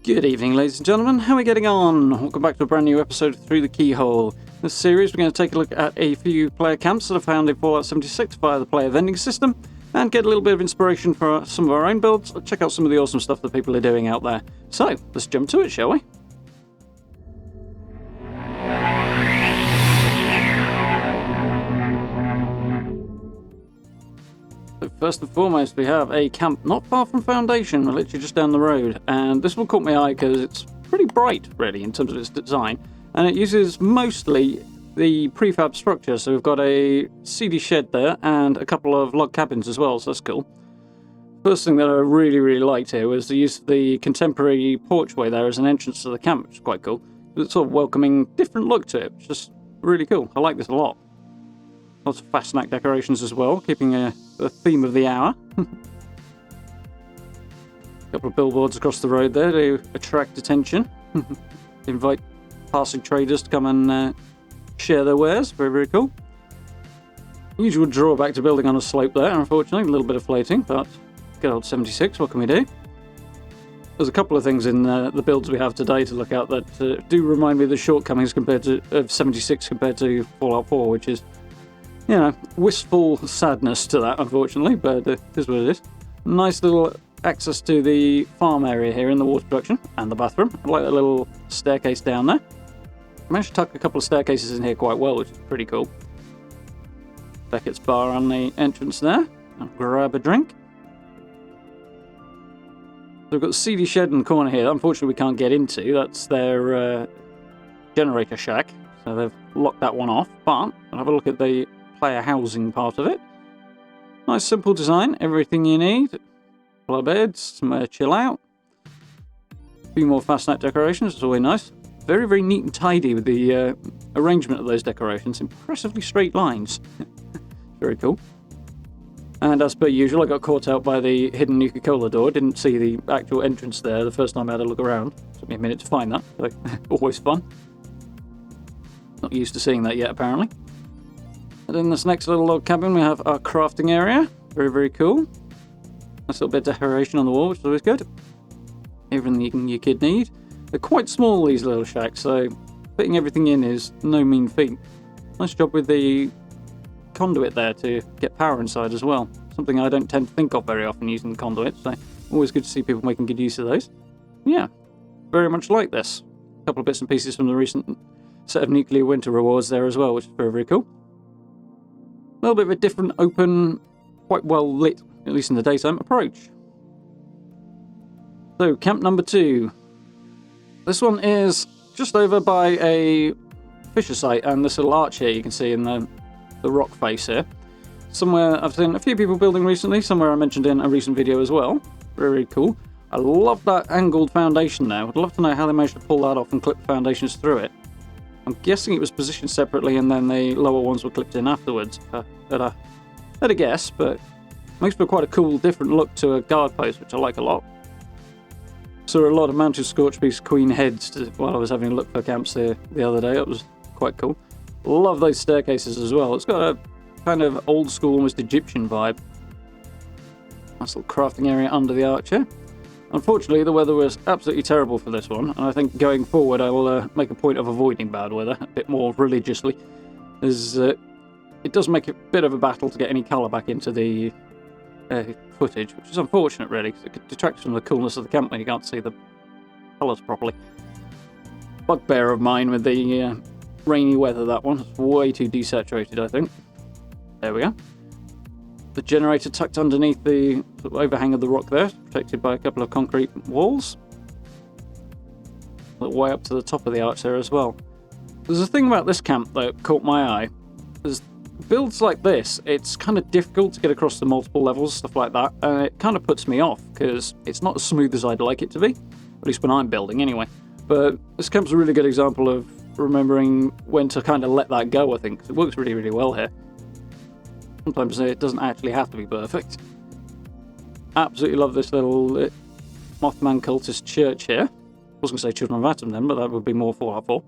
Good evening, ladies and gentlemen. How are we getting on? Welcome back to a brand new episode of Through the Keyhole. In this series, we're going to take a look at a few player camps that are found in Fallout 76 via the player vending system, and get a little bit of inspiration for some of our own builds, and check out some of the awesome stuff that people are doing out there. So, let's jump to it, shall we? So first and foremost, we have a camp not far from Foundation, literally just down the road, and this one caught my eye because it's pretty bright, really, in terms of its design, and it uses mostly the prefab structure. So we've got a CD shed there and a couple of log cabins as well, so that's cool. First thing that I really liked here was the use of the contemporary porchway there as an entrance to the camp, which is quite cool. It's sort of welcoming, different look to it, which is just really cool. I like this a lot. Lots of fast-snack decorations as well, keeping the theme of the hour. A couple of billboards across the road there to attract attention. Invite passing traders to come and share their wares. Very cool. Usual drawback to building on a slope there, unfortunately. A little bit of floating, but good old 76, what can we do? There's a couple of things in the builds we have today to look at that do remind me of the shortcomings of 76 compared to Fallout 4, which is, you know, wistful sadness to that, unfortunately, but it is what it is. Nice little access to the farm area here in the water production and the bathroom. I like that little staircase down there. I managed to tuck a couple of staircases in here quite well, which is pretty cool. Beckett's bar on the entrance there. I'll grab a drink. So we've got the CD shed in the corner here. Unfortunately, we can't get into. That's their generator shack, so they've locked that one off. But I'll have a look at the player housing part of it. Nice simple design, everything you need. Couple of beds, somewhere to chill out. A few more fast night decorations, it's always nice. Very neat and tidy with the arrangement of those decorations. Impressively straight lines. Very cool. And as per usual, I got caught out by the hidden Nuka-Cola door. Didn't see the actual entrance there the first time I had a look around. Took me a minute to find that, so always fun. Not used to seeing that yet, apparently. And in this next little log cabin, we have our crafting area. Very cool. Nice little bit of decoration on the wall, which is always good. Everything you could need. They're quite small, these little shacks, so fitting everything in is no mean feat. Nice job with the conduit there to get power inside as well. Something I don't tend to think of very often using the conduit, so always good to see people making good use of those. Yeah, very much like this. A couple of bits and pieces from the recent set of nuclear winter rewards there as well, which is very cool. A little bit of a different, open, quite well lit, at least in the daytime, approach. So, camp number 2. This one is just over by a fisher site and this little arch here you can see in the rock face here. Somewhere I've seen a few people building recently, somewhere I mentioned in a recent video as well. Very cool. I love that angled foundation there. I'd love to know how they managed to pull that off and clip the foundations through it. I'm guessing it was positioned separately and then the lower ones were clipped in afterwards. At a guess, but makes for quite a cool different look to a guard post, which I like a lot. Saw a lot of mounted Scorchbeast Queen heads while I was having a look for camps here the other day. It was quite cool. Love those staircases as well. It's got a kind of old school, almost Egyptian vibe. Nice little crafting area under the archer. Unfortunately, the weather was absolutely terrible for this one, and I think going forward I will make a point of avoiding bad weather a bit more religiously, as it does make a bit of a battle to get any colour back into the footage, which is unfortunate really, because it detracts from the coolness of the camp when you can't see the colours properly. Bugbear of mine with the rainy weather, that one. It's way too desaturated, I think. There we go. The generator tucked underneath the overhang of the rock there, protected by a couple of concrete walls. Way up to the top of the arch there as well. There's a thing about this camp that caught my eye. There's builds like this, it's kind of difficult to get across the multiple levels, stuff like that, and it kind of puts me off because it's not as smooth as I'd like it to be, at least when I'm building anyway. But this camp's a really good example of remembering when to kind of let that go, I think. It works really well here. Sometimes it doesn't actually have to be perfect. Absolutely love this little Mothman cultist church here. I was going to say Children of Atom then, but that would be more Fallout 4.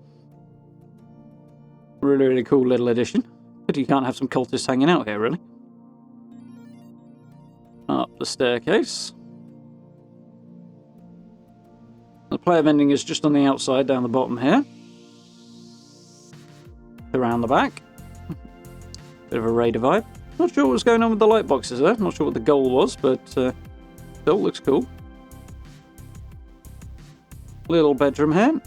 Really cool little addition. But you can't have some cultists hanging out here, really. Up the staircase. The player vending is just on the outside down the bottom here. Around the back. Bit of a raider vibe. Not sure what's going on with the light boxes there. Not sure what the goal was, but still looks cool. Little bedroom here.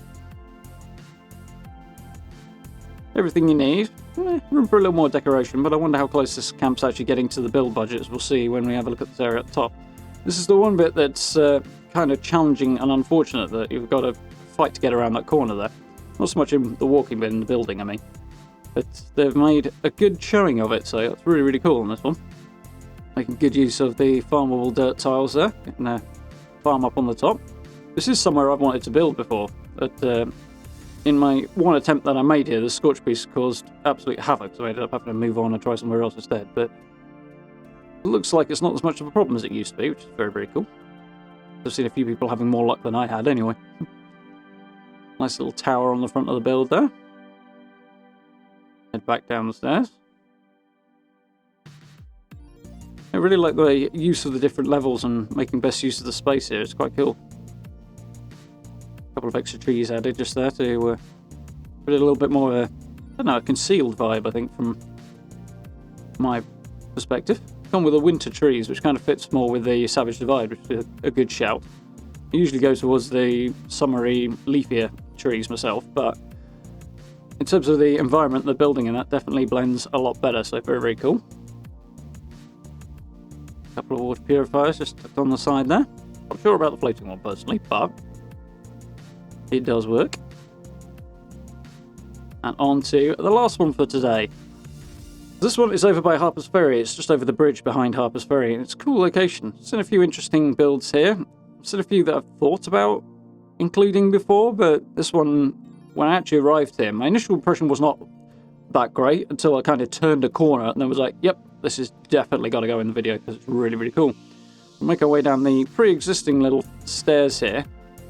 Everything you need. Room for a little more decoration, but I wonder how close this camp's actually getting to the build budgets. We'll see when we have a look at this area at the top. This is the one bit that's kind of challenging and unfortunate, that you've got to fight to get around that corner there. Not so much in the walking, but in the building, I mean. But they've made a good showing of it, so that's really, really cool on this one. Making good use of the farmable dirt tiles there, getting a farm up on the top. This is somewhere I've wanted to build before, but in my one attempt that I made here, the scorch piece caused absolute havoc, so I ended up having to move on and try somewhere else instead. But it looks like it's not as much of a problem as it used to be, which is very, very cool. I've seen a few people having more luck than I had anyway. Nice little tower on the front of the build there. Head back down the stairs. I really like the use of the different levels and making best use of the space here. It's quite cool. A couple of extra trees added just there to put it a little bit more, I don't know, a concealed vibe, I think, from my perspective. Come with the winter trees, which kind of fits more with the Savage Divide, which is a good shout. I usually go towards the summery, leafier trees myself, but in terms of the environment, the building in that definitely blends a lot better, so very, very cool. A couple of water purifiers just tucked on the side there. Not sure about the floating one personally, but it does work. And on to the last one for today. This one is over by Harpers Ferry. It's just over the bridge behind Harpers Ferry, and it's a cool location. I've seen a few interesting builds here. I've seen a few that I've thought about including before, but this one, when I actually arrived here, my initial impression was not that great until I kind of turned a corner and then was like, yep, this is definitely got to go in the video because it's really, really cool. We'll make our way down the pre-existing little stairs here.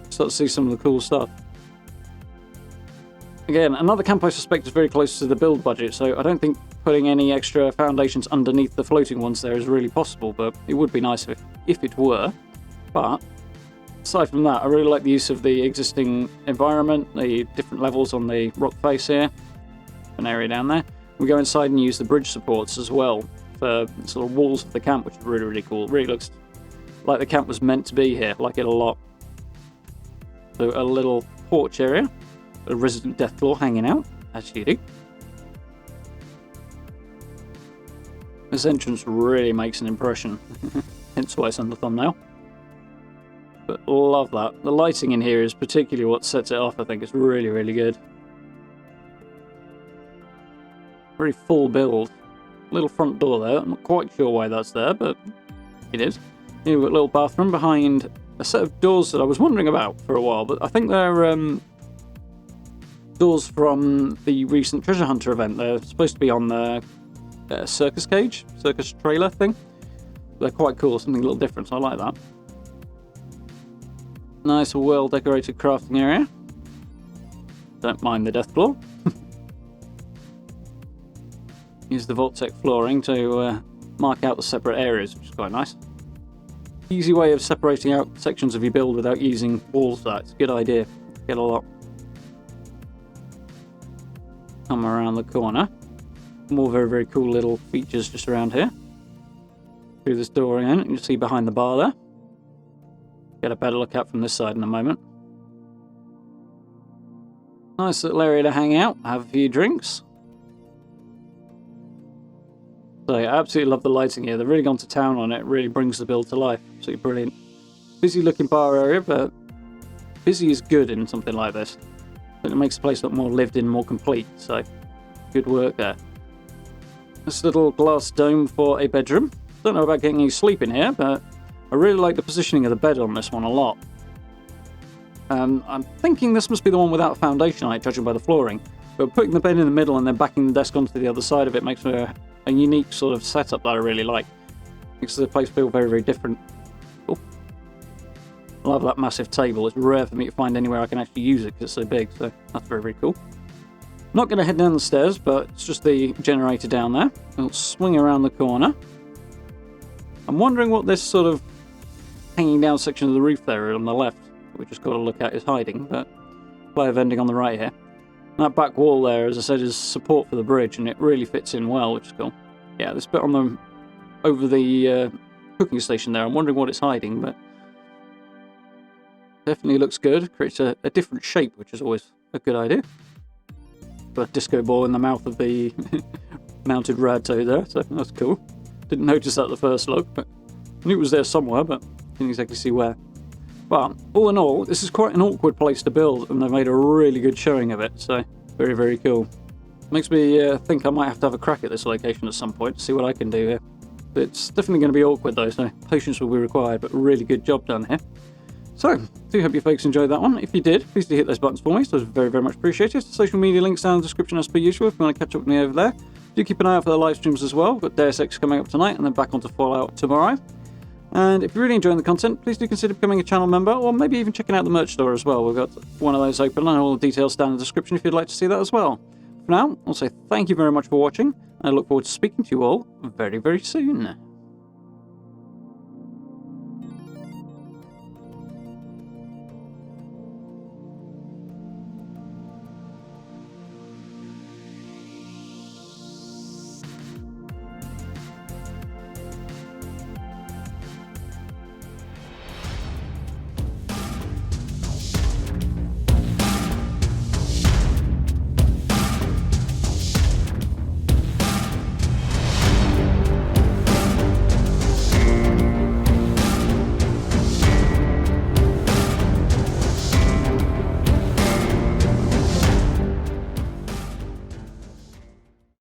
Start to see some of the cool stuff. Again, another camp I suspect is very close to the build budget, so I don't think putting any extra foundations underneath the floating ones there is really possible, but it would be nice if it were. But aside from that, I really like the use of the existing environment, the different levels on the rock face here, an area down there. We go inside and use the bridge supports as well for sort of walls of the camp, which is really, really cool. It really looks like the camp was meant to be here, like it a lot. So a little porch area, a resident death claw hanging out, as you do. This entrance really makes an impression, hence why it's on the thumbnail. But love that. The lighting in here is particularly what sets it off. I think it's really, really good. Very full build. Little front door there. I'm not quite sure why that's there, but it is. Here we've got a little bathroom behind a set of doors that I was wondering about for a while, but I think they're doors from the recent Treasure Hunter event. They're supposed to be on the circus cage, circus trailer thing. They're quite cool, something a little different, so I like that. Nice, well-decorated crafting area. Don't mind the death claw. Use the Vault-Tec flooring to mark out the separate areas, which is quite nice. Easy way of separating out sections of your build without using walls. That's a good idea. Get a lot. Come around the corner. More very, very cool little features just around here. Through this door again, you can see behind the bar there. Get a better look out from this side in a moment. Nice little area to hang out, have a few drinks. So I absolutely love the lighting here. They've really gone to town on it. It really brings the build to life. Absolutely brilliant. Busy looking bar area, but busy is good in something like this. It makes the place look more lived in, more complete. So good work there. This little glass dome for a bedroom. Don't know about getting any sleep in here, but I really like the positioning of the bed on this one a lot. I'm thinking this must be the one without a foundation on it, judging by the flooring. But putting the bed in the middle and then backing the desk onto the other side of it makes a unique sort of setup that I really like. Makes the place feel very, very different. Cool. I love that massive table. It's rare for me to find anywhere I can actually use it because it's so big, so that's very, very cool. Not going to head down the stairs, but it's just the generator down there. We'll swing around the corner. I'm wondering what this sort of hanging down section of the roof there on the left that we just got to look at is hiding, but player vending on the right here. That back wall there, as I said, is support for the bridge, and it really fits in well, which is cool. Yeah, this bit on the over the cooking station there, I'm wondering what it's hiding, but definitely looks good. Creates a different shape, which is always a good idea. Got a disco ball in the mouth of the mounted rad toad there, so that's cool. Didn't notice that at the first look, but I knew it was there somewhere, but didn't exactly see where. But all in all, this is quite an awkward place to build, and they've made a really good showing of it, so very, very cool. Makes me think I might have to have a crack at this location at some point to see what I can do here. It's definitely going to be awkward though, so patience will be required, but really good job done here. So, do hope you folks enjoyed that one. If you did, please do hit those buttons for me, so it's very, very much appreciated. Social media links down in the description as per usual if you want to catch up with me over there. Do keep an eye out for the live streams as well. We've got Deus Ex coming up tonight and then back onto Fallout tomorrow. And if you're really enjoying the content, please do consider becoming a channel member, or maybe even checking out the merch store as well. We've got one of those open, and all the details down in the description if you'd like to see that as well. For now, I'll say thank you very much for watching, and I look forward to speaking to you all very, very soon.